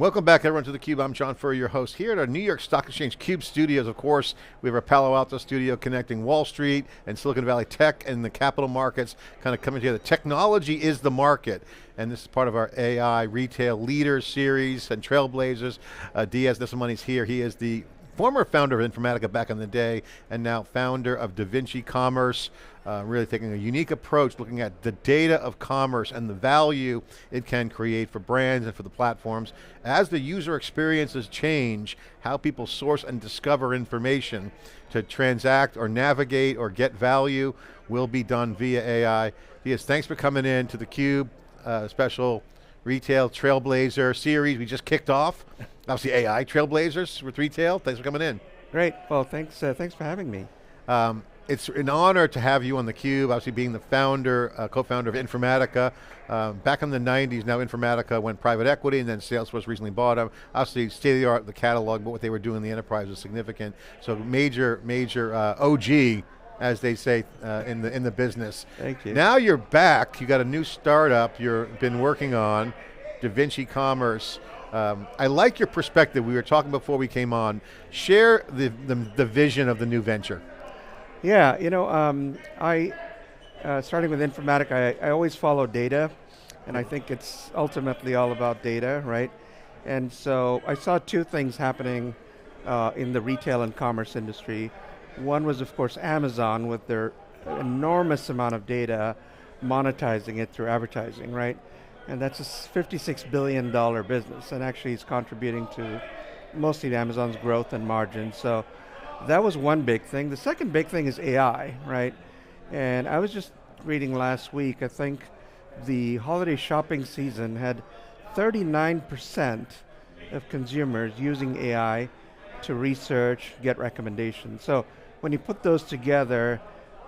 Welcome back everyone to theCUBE. I'm John Furrier, your host. Here at our New York Stock Exchange CUBE studios, of course, we have our Palo Alto studio connecting Wall Street and Silicon Valley tech and the capital markets kind of coming together. Technology is the market, and this is part of our AI Retail Leaders series and Trailblazers. Diaz Nesamoney's here. He is the former founder of Informatica back in the day, and now founder of DaVinci Commerce, really taking a unique approach, looking at the data of commerce and the value it can create for brands and for the platforms. As the user experiences change, how people source and discover information to transact or navigate or get value will be done via AI. Diaz, thanks for coming in to theCUBE, special Retail Trailblazer series we just kicked off. Obviously AI Trailblazers with retail. Thanks for coming in. Great, well thanks for having me. It's an honor to have you on theCUBE, obviously being the founder, co-founder of Informatica. Back in the 90s, now Informatica went private equity and then Salesforce recently bought them. Obviously state of the art, the catalog, but what they were doing in the enterprise was significant. So major OG, as they say in the business. Thank you. Now you're back, you got a new startup you've been working on, DaVinci Commerce. I like your perspective. We were talking before we came on. Share the vision of the new venture. Yeah, you know, starting with Informatica, I always follow data, and I think it's ultimately all about data, right? And so I saw two things happening in the retail and commerce industry. One was, of course, Amazon with their enormous amount of data, monetizing it through advertising, right? And that's a $56 billion business, and actually it's contributing to mostly to Amazon's growth and margin. So that was one big thing. The second big thing is AI, right? And I was just reading last week, I think the holiday shopping season had 39% of consumers using AI to research, get recommendations. So when you put those together,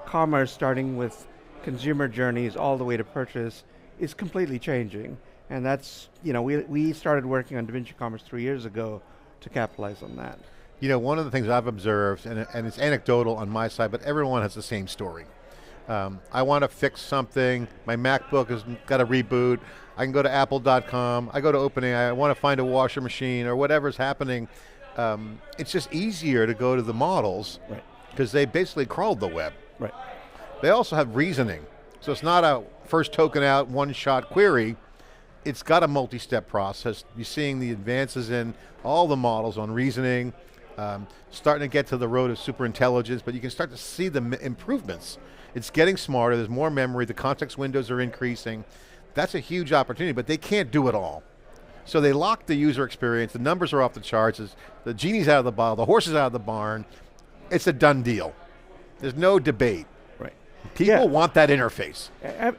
commerce starting with consumer journeys all the way to purchase is completely changing. And that's, you know, we started working on DaVinci Commerce 3 years ago to capitalize on that. You know, one of the things I've observed, and it's anecdotal on my side, but everyone has the same story. I want to fix something, my MacBook has got a reboot, I can go to apple.com, I go to OpenAI, I want to find a washer machine or whatever's happening. It's just easier to go to the models, because they basically crawled the web. Right. They also have reasoning. So it's not a first token out, one-shot query. It's got a multi-step process. You're seeing the advances in all the models on reasoning, starting to get to the road of superintelligence, but you can start to see the improvements. It's getting smarter, there's more memory, the context windows are increasing. That's a huge opportunity, but they can't do it all. So they lock the user experience, the numbers are off the charts, the genie's out of the bottle, the horse is out of the barn. It's a done deal. There's no debate. People want that interface.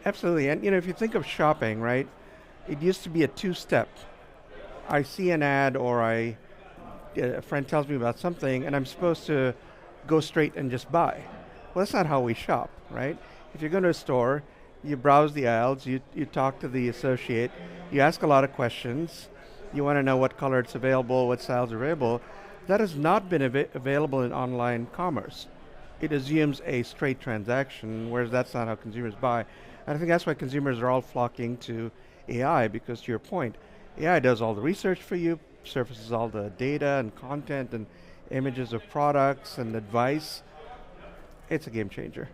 Absolutely, and you know, if you think of shopping, right, it used to be a two-step. I see an ad or a friend tells me about something and I'm supposed to go straight and just buy. Well, that's not how we shop, right? If you go to a store, you browse the aisles, you talk to the associate, you ask a lot of questions, you want to know what color it's available, what styles are available. That has not been available in online commerce. It assumes a straight transaction, whereas that's not how consumers buy. And I think that's why consumers are all flocking to AI, because to your point, AI does all the research for you, surfaces all the data and content and images of products and advice. It's a game changer.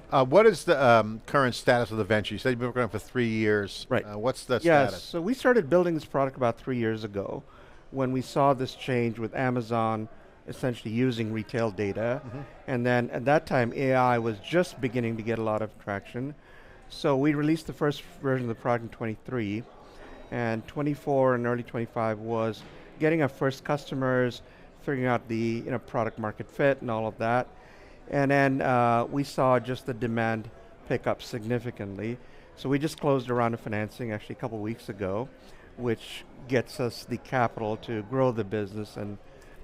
What is the current status of the venture? You said you've been working on it for 3 years. Right. What's the yes, status? So we started building this product about 3 years ago when we saw this change with Amazon essentially using retail data. And then at that time, AI was just beginning to get a lot of traction. So we released the first version of the product in 23, and 24 and early 25 was getting our first customers, figuring out the product market fit and all of that. And then we saw just the demand pick up significantly. So we just closed a round of financing actually a couple weeks ago, which gets us the capital to grow the business and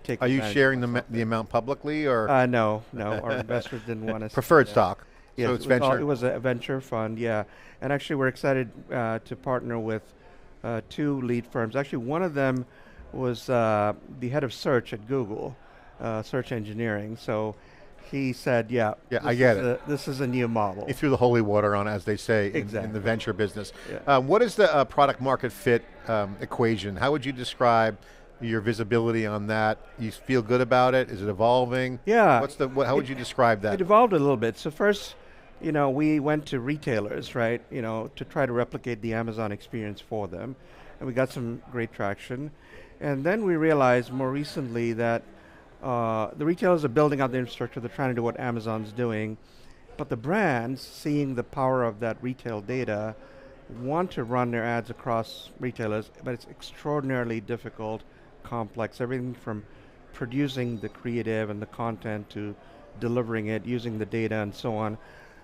take. Are you sharing the amount publicly, or? No, our investors didn't want us. Preferred stock. Yes, so it's venture. It was a venture fund, yeah. And actually we're excited to partner with 2 lead firms. Actually one of them was the head of search at Google, search engineering. So he said, yeah, I get it. This is a new model. He threw the holy water on, as they say, in the venture business. Yeah. What is the product market fit equation? How would you describe your visibility on that? You feel good about it? Is it evolving? Yeah. How would you describe that? It evolved a little bit. So first, we went to retailers, right? To try to replicate the Amazon experience for them. And we got some great traction. And then we realized more recently that the retailers are building out the infrastructure, they're trying to do what Amazon's doing, but the brands, seeing the power of that retail data, want to run their ads across retailers, but it's extraordinarily difficult, complex, everything from producing the creative and the content to delivering it, using the data and so on.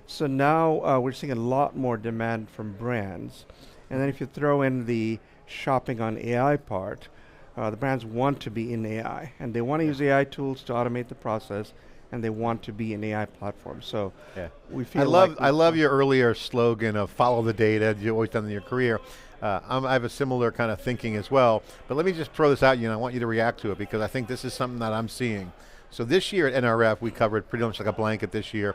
So now we're seeing a lot more demand from brands. And then if you throw in the shopping on AI part, the brands want to be in AI, and they want to use AI tools to automate the process, and they want to be an AI platform. So we feel I love your earlier slogan of follow the data, you've always done in your career. I have a similar kind of thinking as well, but let me just throw this at you and I want you to react to it because I think this is something that I'm seeing. So this year at NRF, we covered pretty much like a blanket this year.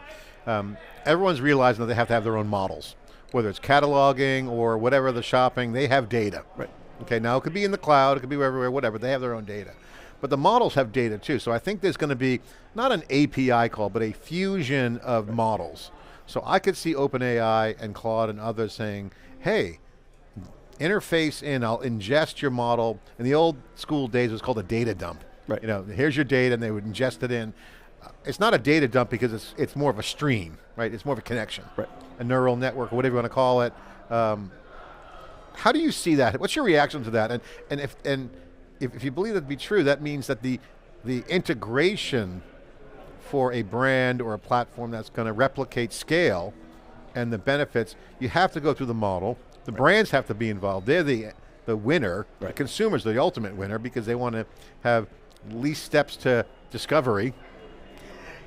Everyone's realizing that they have to have their own models, whether it's cataloging or whatever the shopping, they have data. Right. Okay, now it could be in the cloud, it could be everywhere, whatever, they have their own data. But the models have data too, so I think there's going to be not an API call, but a fusion of models. So I could see OpenAI and Claude and others saying, hey, interface in, I'll ingest your model. In the old school days, it was called a data dump. Right. Here's your data, and they would ingest it in. It's not a data dump because it's more of a stream, right? It's more of a connection, right? A neural network, or whatever you want to call it. How do you see that? What's your reaction to that? And if you believe that to be true, that means that the integration for a brand or a platform that's going to replicate scale and the benefits, you have to go through the model. The brands have to be involved. They're the winner. Right. The consumer's the ultimate winner because they want to have least steps to discovery.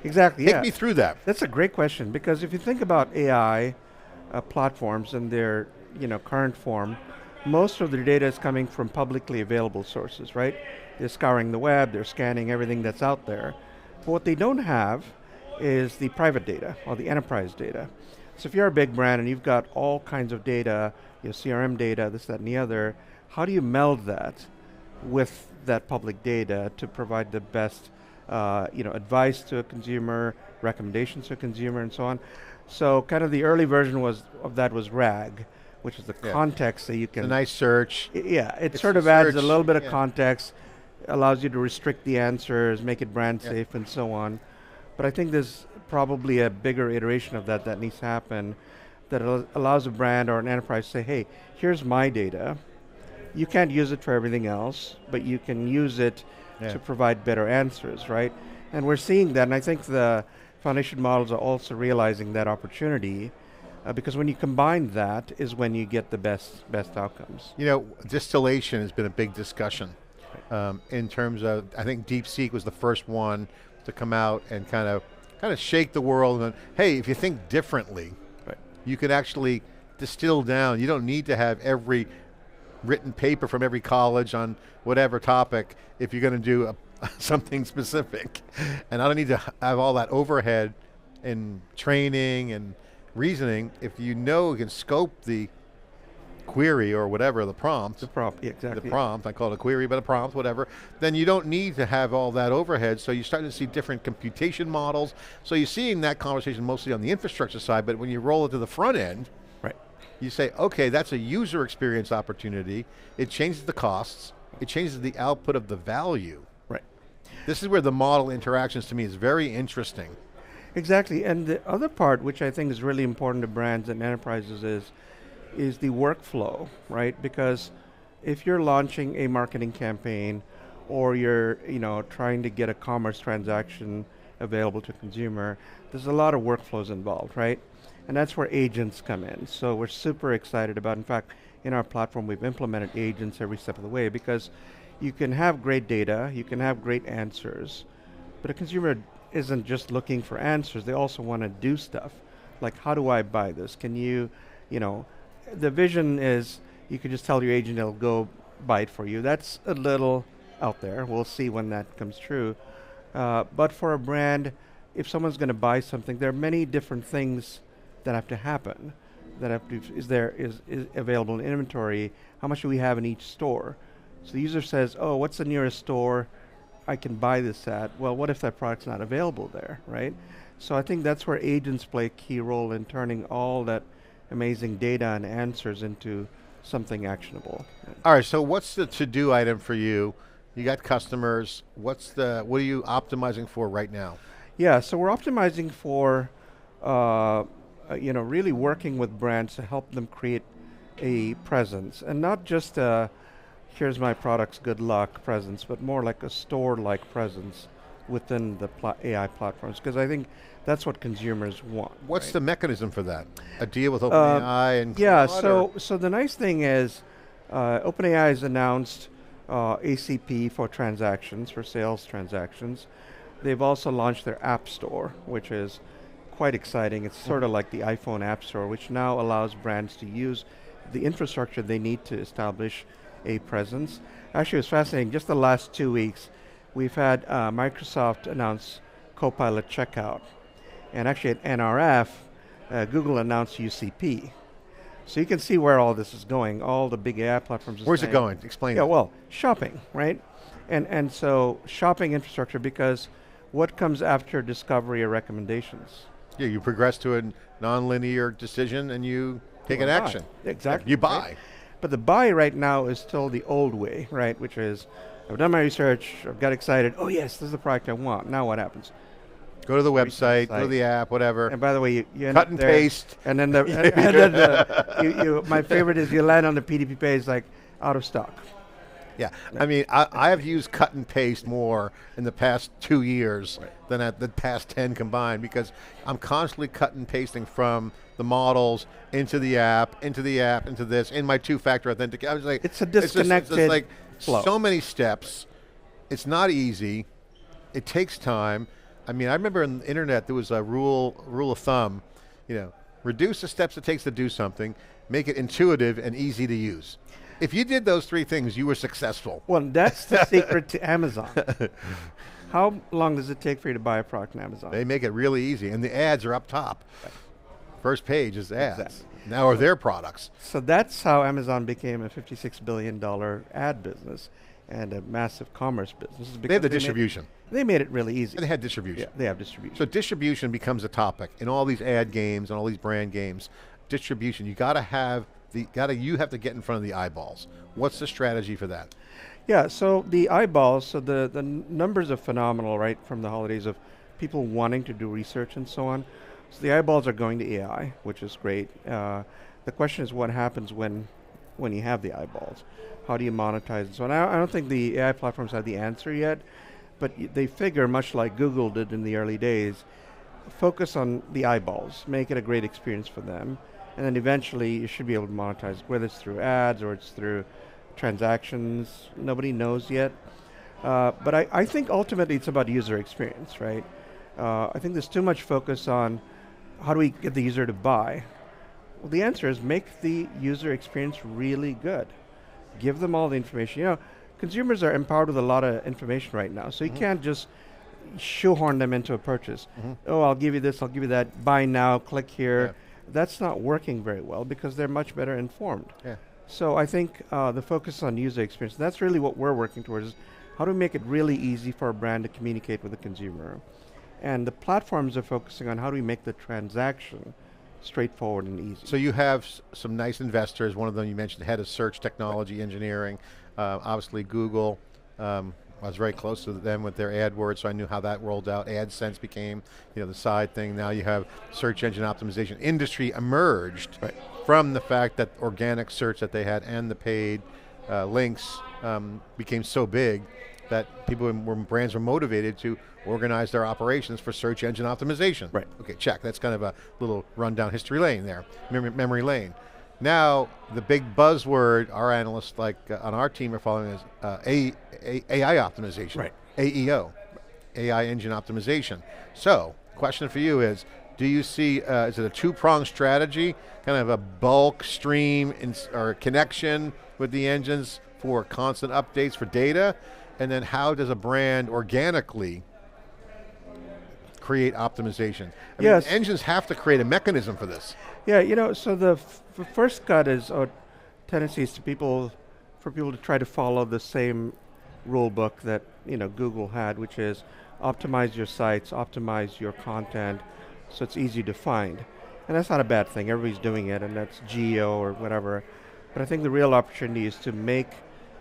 Exactly. Take me through that. That's a great question because if you think about AI platforms and their current form, most of their data is coming from publicly available sources, right? They're scouring the web, they're scanning everything that's out there. But what they don't have is the private data or the enterprise data. So if you're a big brand and you've got all kinds of data, your CRM data, this, that, and the other, how do you meld that with that public data to provide the best advice to a consumer, recommendations to a consumer, and so on? So kind of the early version of that was RAG, which is the context that you can... It's a nice search. It sort of adds a little bit of context, allows you to restrict the answers, make it brand safe, and so on. But I think there's probably a bigger iteration of that needs to happen that allows a brand or an enterprise to say, hey, here's my data. You can't use it for everything else, but you can use it to provide better answers, right? And we're seeing that, and I think the foundation models are also realizing that opportunity because when you combine that is when you get the best outcomes. Distillation has been a big discussion in terms of, I think DeepSeek was the first one to come out and kind of shake the world and, hey, if you think differently, you could actually distill down. You don't need to have every written paper from every college on whatever topic if you're going to do something specific. And I don't need to have all that overhead in training and reasoning. If you can scope the query or whatever, the prompt. The prompt, exactly. The prompt, I call it a query, but a prompt, whatever. Then you don't need to have all that overhead, so you're starting to see different computation models. So you're seeing that conversation mostly on the infrastructure side, but when you roll it to the front end, you say, okay, that's a user experience opportunity. It changes the costs. It changes the output of the value. Right. This is where the model interactions to me is very interesting. Exactly, and the other part, which I think is really important to brands and enterprises is the workflow, right? Because if you're launching a marketing campaign or you're trying to get a commerce transaction available to a consumer, there's a lot of workflows involved, right? And that's where agents come in. So we're super excited about, in fact, in our platform we've implemented agents every step of the way because you can have great data, you can have great answers, but a consumer isn't just looking for answers, they also want to do stuff. Like, how do I buy this? Can you, the vision is you can just tell your agent it'll go buy it for you. That's a little out there. We'll see when that comes true. But for a brand, if someone's going to buy something, there are many different things that have to happen. That have to, is available in inventory? How much do we have in each store? So the user says, oh, what's the nearest store I can buy this at? Well, what if that product's not available there, right? So I think that's where agents play a key role in turning all that amazing data and answers into something actionable. All right, so what's the to-do item for you? You got customers, what are you optimizing for right now? Yeah, so we're optimizing for really working with brands to help them create a presence, and not just here's my products, good luck presence, but more like a store-like presence within the AI platforms, because I think that's what consumers want. What's the mechanism for that? A deal with OpenAI and yeah, Claude, so the nice thing is OpenAI has announced ACP for transactions, for sales transactions. They've also launched their App Store, which is quite exciting. It's sort of like the iPhone App Store, which now allows brands to use the infrastructure they need to establish a presence. Actually, it was fascinating. Just the last 2 weeks, we've had Microsoft announce Copilot Checkout. And actually at NRF, Google announced UCP. So you can see where all this is going. All the big AI platforms. Where's it going? Explain. Yeah, well, shopping, right? And so shopping infrastructure, because what comes after discovery or recommendations? Yeah, you progress to a non-linear decision and you take an action. Exactly. You buy. Right? But the buy right now is still the old way, right? Which is, I've done my research, I've got excited, oh yes, this is the product I want. Now what happens? Go to the website, go to the app, whatever. And by the way, you end cut up and there, paste. And then, my favorite is you land on the PDP page like out of stock. Yeah, I mean, I have used cut and paste more in the past 2 years than at the past 10 combined, because I'm constantly cut and pasting from the models into the app, into this, in my two-factor authentication. I was like, it's a disconnected it's like flow. So many steps. It's not easy. It takes time. I mean, I remember on the internet there was a rule of thumb, reduce the steps it takes to do something, make it intuitive and easy to use. If you did those three things, you were successful. Well, that's the secret to Amazon. How long does it take for you to buy a product on Amazon? They make it really easy, and the ads are up top. Right. First page is ads. Exactly. Now are their products. So that's how Amazon became a $56 billion ad business and a massive commerce business. They have the distribution. They made it really easy. And they had distribution. Yeah, they have distribution. So distribution becomes a topic in all these ad games and all these brand games. Distribution, you have to get in front of the eyeballs. What's the strategy for that? Yeah, so the eyeballs, so the numbers are phenomenal, right, from the holidays of people wanting to do research and so on. So the eyeballs are going to AI, which is great. The question is what happens when you have the eyeballs? How do you monetize and so on? I don't think the AI platforms have the answer yet, but they figure, much like Google did in the early days, focus on the eyeballs, make it a great experience for them, and then eventually you should be able to monetize, whether it's through ads or it's through transactions. Nobody knows yet. But I think ultimately it's about user experience, right? I think there's too much focus on how do we get the user to buy? Well, the answer is make the user experience really good. Give them all the information. Consumers are empowered with a lot of information right now, so you can't just shoehorn them into a purchase. Oh, I'll give you this, I'll give you that, buy now, click here. Yeah. That's not working very well because they're much better informed. Yeah. So I think the focus on user experience, that's really what we're working towards, is how do we make it really easy for a brand to communicate with the consumer? And the platforms are focusing on how do we make the transaction straightforward and easy. So you have some nice investors. One of them you mentioned, head of search technology engineering. Obviously Google, I was very close to them with their AdWords, so I knew how that rolled out. AdSense became the side thing. Now you have search engine optimization. Industry emerged from the fact that organic search that they had and the paid links became so big that brands were motivated to organize their operations for search engine optimization. Right. Okay, check. That's kind of a little rundown history lane there, memory lane. Now, the big buzzword our analysts on our team are following is AI optimization, right. AEO, AI engine optimization. So, question for you is, do you see, is it a two-pronged strategy, kind of a bulk stream or connection with the engines for constant updates for data? And then how does a brand organically create optimization. I Yes. mean, engines have to create a mechanism for this. Yeah, so the first cut is tendencies for people to try to follow the same rule book that Google had, which is optimize your sites, optimize your content, so it's easy to find. And that's not a bad thing, everybody's doing it, and that's geo or whatever. But I think the real opportunity is to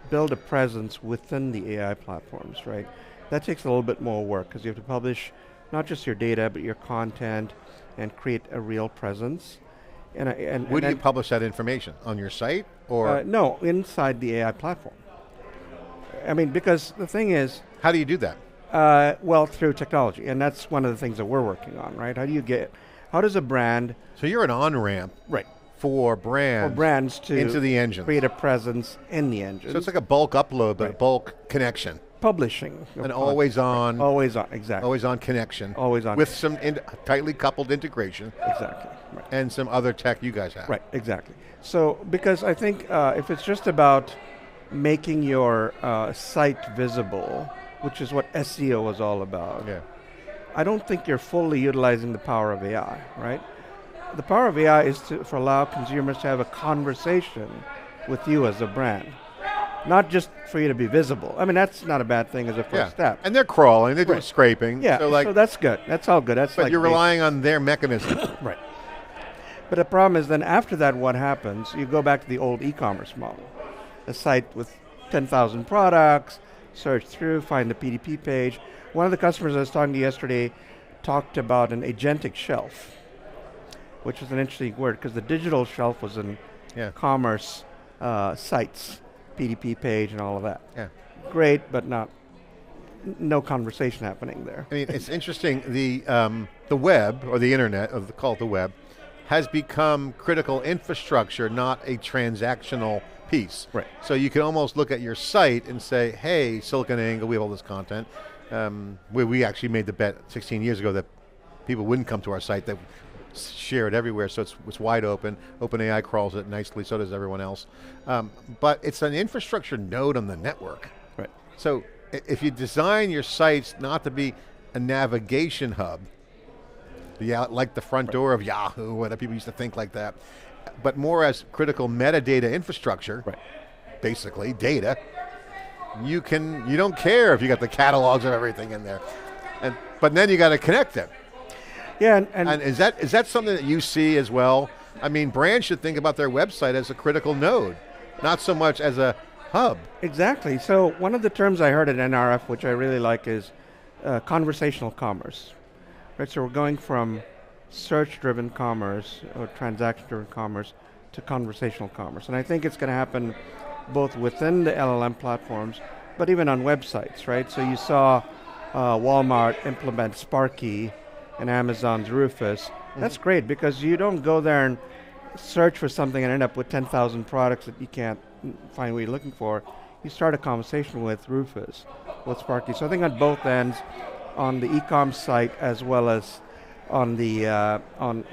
build a presence within the AI platforms, right? That takes a little bit more work, because you have to publish not just your data, but your content, and create a real presence. Where do you publish that information? On your site, or? No, inside the AI platform. I mean, because the thing is... How do you do that? Well, through technology, and that's one of the things that we're working on, right? How does a brand... So you're an on-ramp, right, for brands to into the engine, create a presence in the engine. So it's like a bulk upload, but a bulk connection. Publishing. An always on. Always on, exactly. Always on connection. Always on. With some tightly coupled integration. Exactly. Right. And some other tech you guys have. Right, exactly. So, because I think if it's just about making your site visible, which is what SEO is all about, yeah. I don't think you're fully utilizing the power of AI, right? The power of AI is to allow consumers to have a conversation with you as a brand. Not just for you to be visible. I mean, that's not a bad thing as a first step. And they're crawling, they're doing scraping. Yeah, so that's good. That's all good. But you're relying on their mechanism. Right. But the problem is then after that, what happens? You go back to the old e-commerce model. A site with 10,000 products, search through, find the PDP page. One of the customers I was talking to yesterday talked about an agentic shelf, which is an interesting word because the digital shelf was in commerce sites, PDP page and all of that. Yeah. Great, but no conversation happening there. I mean, it's interesting, the web, or the internet, call it the web, has become critical infrastructure, not a transactional piece. Right. So you can almost look at your site and say, hey, SiliconANGLE, we have all this content. We actually made the bet 16 years ago that people wouldn't come to our site, that share it everywhere, so it's wide open. OpenAI crawls it nicely, so does everyone else. But it's an infrastructure node on the network. Right. So if you design your sites not to be a navigation hub, like the front door of Yahoo, whatever people used to think like that, but more as critical metadata infrastructure, basically data, you don't care if you got the catalogs of everything in there, but then you got to connect them. Yeah, and is that something that you see as well? I mean, brands should think about their website as a critical node, not so much as a hub. Exactly. So one of the terms I heard at NRF, which I really like, is conversational commerce. Right. So we're going from search-driven commerce or transaction-driven commerce to conversational commerce, and I think it's going to happen both within the LLM platforms, but even on websites. Right. So you saw Walmart implement Sparky and Amazon's Rufus. That's great because you don't go there and search for something and end up with 10,000 products that you can't find what you're looking for. You start a conversation with Rufus, with Sparky. So I think on both ends, on the e-com site as well as on the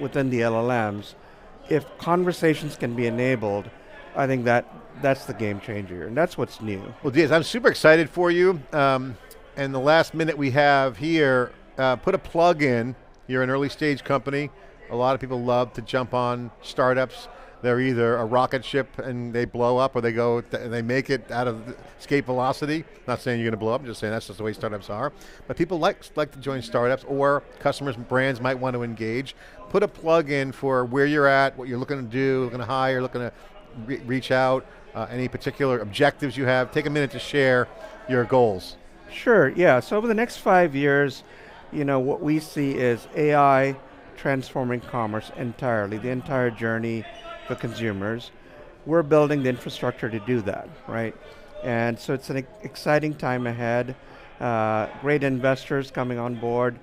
within the LLMs, if conversations can be enabled, I think that's the game changer, and that's what's new. Well, Diaz, I'm super excited for you. And the last minute we have here, put a plug in. You're an early stage company. A lot of people love to jump on startups. They're either a rocket ship and they blow up, or they make it out of escape velocity. Not saying you're going to blow up, I'm just saying that's just the way startups are. But people like to join startups, or customers and brands might want to engage. Put a plug in for where you're at, what you're looking to do, looking to hire, looking to reach out, any particular objectives you have. Take a minute to share your goals. Sure, yeah. So over the next 5 years, what we see is AI transforming commerce entirely, the entire journey for consumers. We're building the infrastructure to do that, right? And so it's an exciting time ahead. Great investors coming on board.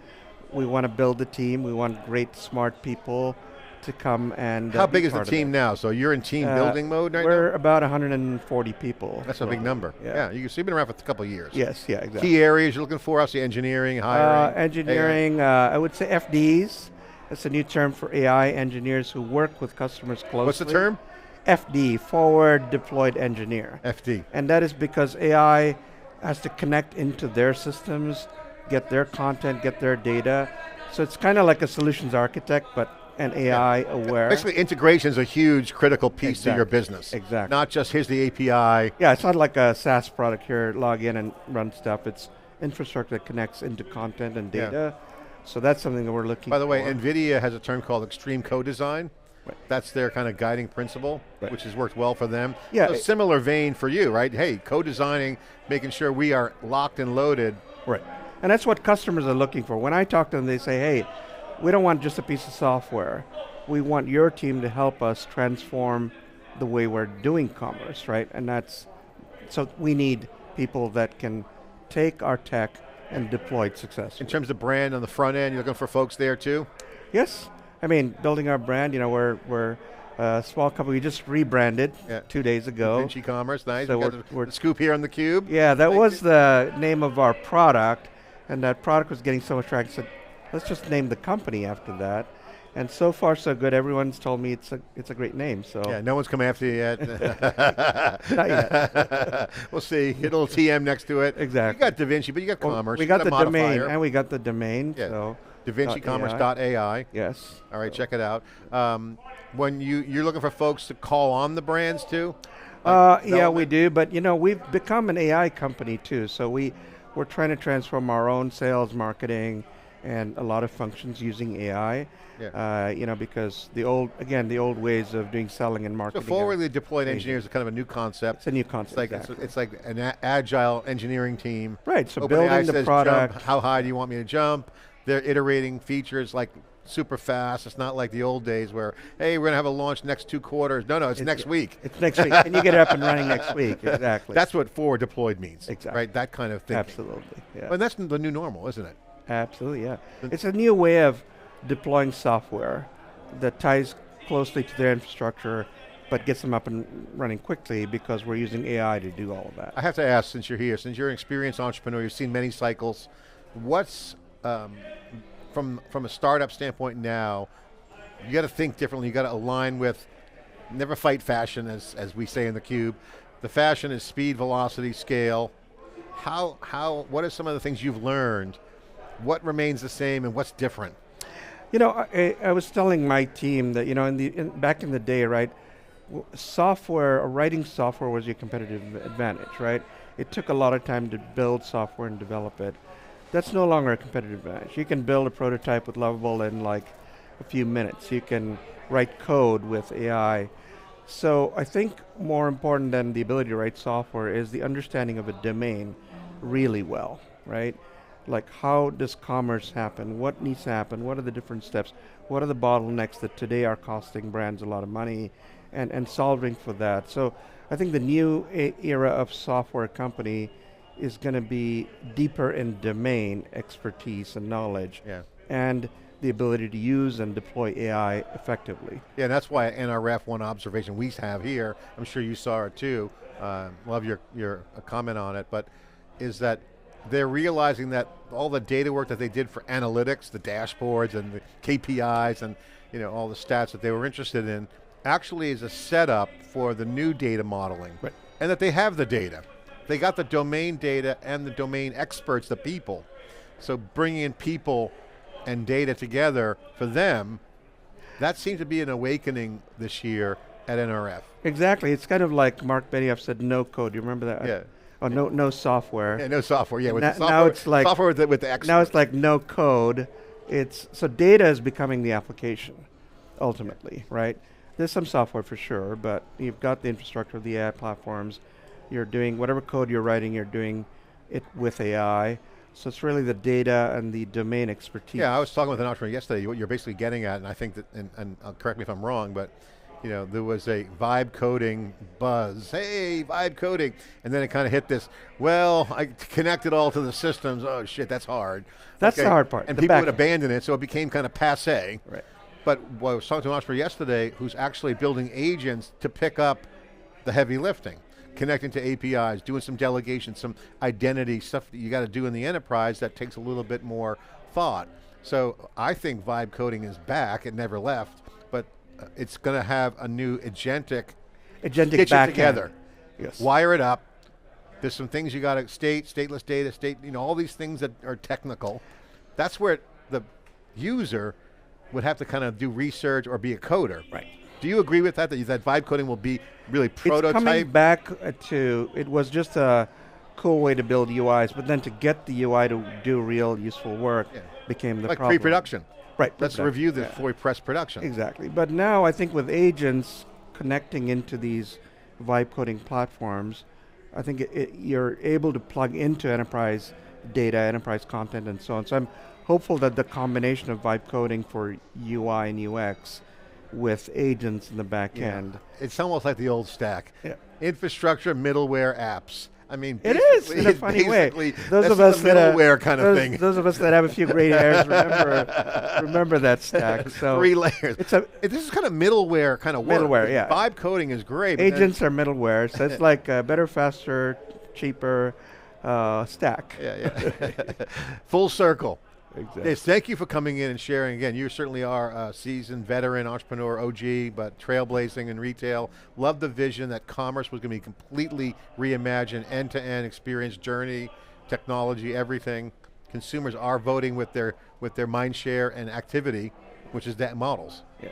We want to build the team. We want great, smart people to come and How big is the team now? So you're in team building mode right now? We're about 140 people. That's a big number. Yeah, you've been around for a couple of years. Yes, yeah, exactly. Key areas you're looking for, obviously engineering, hiring. Engineering, I would say FDs. That's a new term for AI engineers who work with customers closely. What's the term? FD, Forward Deployed Engineer. FD. And that is because AI has to connect into their systems, get their content, get their data. So it's kind of like a solutions architect, but an AI aware. Basically, integration is a huge critical piece to your business. Exactly. Not just here's the API. Yeah, it's not like a SaaS product here, log in and run stuff. It's infrastructure that connects into content and data. So that's something that we're looking for. By the way, NVIDIA has a term called extreme co-design. Right. That's their kind of guiding principle, which has worked well for them. Yeah. So similar vein for you, right? Hey, co-designing, making sure we are locked and loaded. Right. And that's what customers are looking for. When I talk to them, they say, hey, we don't want just a piece of software. We want your team to help us transform the way we're doing commerce, right? And so we need people that can take our tech and deploy it successfully. In terms of brand on the front end, you're looking for folks there too? Yes. I mean, building our brand, we're a small company. We just rebranded 2 days ago. DaVinci Commerce, nice. So we got the scoop here on theCUBE. Yeah, that was the name of our product, and that product was getting so much traction. So let's just name the company after that. And so far so good. Everyone's told me it's a great name. So yeah, no one's come after you yet. Not yet. We'll see. Hit a little TM next to it. Exactly. You got DaVinci, but you got Commerce. We got the domain, and we got the domain. Yeah. So DaVinciCommerce.ai. Yes. All right, check it out. When you're looking for folks to call on the brands too? Yeah, we do. But we've become an AI company too. So we're trying to transform our own sales, marketing, and a lot of functions using AI. Yeah. Because the old ways of doing selling and marketing. So forwardly deployed engineers is kind of a new concept. It's a new concept. It's like an agile engineering team. Right. So building the product. Jump, how high do you want me to jump? They're iterating features like super fast. It's not like the old days where, hey, we're going to have a launch next 2 quarters. No, it's next week. It's next week, and you get it up and running next week. Exactly. That's what forward deployed means. Exactly. Right. That kind of thing. Absolutely. Yeah. And that's the new normal, isn't it? Absolutely. Yeah. It's a new way of deploying software that ties closely to their infrastructure, but gets them up and running quickly because we're using AI to do all of that. I have to ask, since you're here, since you're an experienced entrepreneur, you've seen many cycles, what's, from a startup standpoint now, you got to think differently, you got to align with, never fight fashion, as we say in theCUBE. The fashion is speed, velocity, scale. What are some of the things you've learned? What remains the same and what's different? I was telling my team that, back in the day, right, writing software was your competitive advantage, right? It took a lot of time to build software and develop it. That's no longer a competitive advantage. You can build a prototype with Lovable in like a few minutes. You can write code with AI. So I think more important than the ability to write software is the understanding of a domain really well, right? Like, how does commerce happen? What needs to happen? What are the different steps? What are the bottlenecks that today are costing brands a lot of money, and solving for that? So I think the new era of software company is going to be deeper in domain expertise and knowledge, and the ability to use and deploy AI effectively. Yeah, and that's why NRF, one observation we have here, I'm sure you saw it too, love your comment on it, but is that they're realizing that all the data work that they did for analytics, the dashboards and the KPIs and all the stats that they were interested in, actually is a setup for the new data modeling. Right. And that they have the data. They got the domain data and the domain experts, the people. So bringing in people and data together for them, that seems to be an awakening this year at NRF. Exactly, it's kind of like Mark Benioff said, no code, you remember that? Yeah. Oh, no software. Yeah, no software. Yeah, with now it's like software with the experts. Now it's like no code. So data is becoming the application, ultimately, right? There's some software for sure, but you've got the infrastructure of the AI platforms. You're doing whatever code you're writing, you're doing it with AI. So it's really the data and the domain expertise. Yeah, I was talking with an entrepreneur yesterday. What you're basically getting at, and I think that, and correct me if I'm wrong, but there was a vibe coding buzz. Hey, vibe coding. And then it kind of hit this, well, I connect it all to the systems. Oh shit, that's hard. That's the hard part. And people would abandon it, so it became kind of passe. Right. But I was talking to an entrepreneur yesterday who's actually building agents to pick up the heavy lifting, connecting to APIs, doing some delegation, some identity stuff that you got to do in the enterprise that takes a little bit more thought. So I think vibe coding is back. It never left, but it's going to have a new agentic stitch it together. Yes. Wire it up. There's some things you got to stateless data, all these things that are technical. That's where the user would have to kind of do research or be a coder. Right. Do you agree with that, that vibe coding will be really prototype? It's coming back to, it was just a cool way to build UIs, but then to get the UI to do real useful work became the problem. Like pre-production. Right. Let's review this before we press production. Exactly. But now I think with agents connecting into these vibe coding platforms, I think you're able to plug into enterprise data, enterprise content, and so on. So I'm hopeful that the combination of vibe coding for UI and UX with agents in the back end. It's almost like the old stack. Yeah. Infrastructure, middleware, apps. I mean, it is in a funny way. Those of us that middleware kind of thing. Those of us that have a few gray hairs remember that stack. So 3 layers. This is kind of middleware kind of work. Middleware, yeah. Vibe coding is great. Agents are middleware, so it's like a better, faster, cheaper stack. Yeah. Full circle. Exactly. Yes, thank you for coming in and sharing. Again, you certainly are a seasoned veteran, entrepreneur, OG, but trailblazing in retail. Love the vision that commerce was going to be completely reimagined, end-to-end experience journey, technology, everything. Consumers are voting with their mind share and activity, which is that models. Yeah.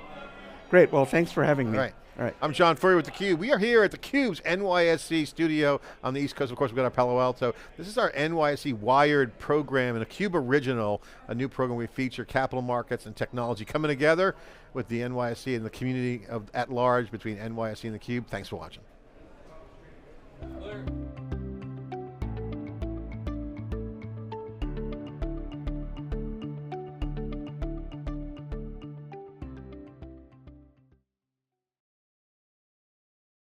Great, well thanks for having me. All right. I'm John Furrier with theCUBE. We are here at theCUBE's NYSE studio on the East Coast. Of course, we've got our Palo Alto. This is our NYSE Wired program and a CUBE original, a new program we feature capital markets and technology coming together with the NYSE and the community at large between NYSE and theCUBE. Thanks for watching.